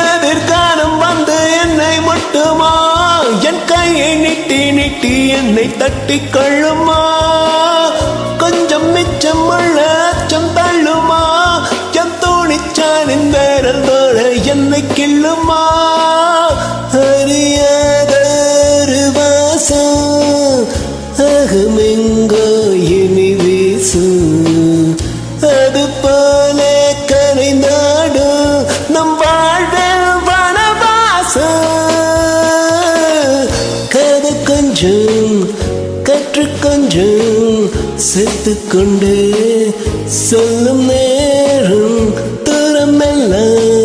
எதிர்காலம் வந்து என்னை மட்டுமா என் கையை நீட்டி நீட்டி என்னை தட்டி கழுமா கொஞ்சம் மிச்சம் உள்ள அச்சம் தள்ளுமா என் தோணிச்சாலின் வேரல் தோழ என்னை கிள்ளுமா அறியாத ஒரு வாசம் அகமெங்கோ இனி வீசும் அது போல கரைந்தாடும் நம் வாழ்வில் வனவாசம் கதை கொஞ்சம் கற்று கொஞ்சம் செத்துக்கொண்டே சொல்லும் நேரம் தூரமெல்லாம்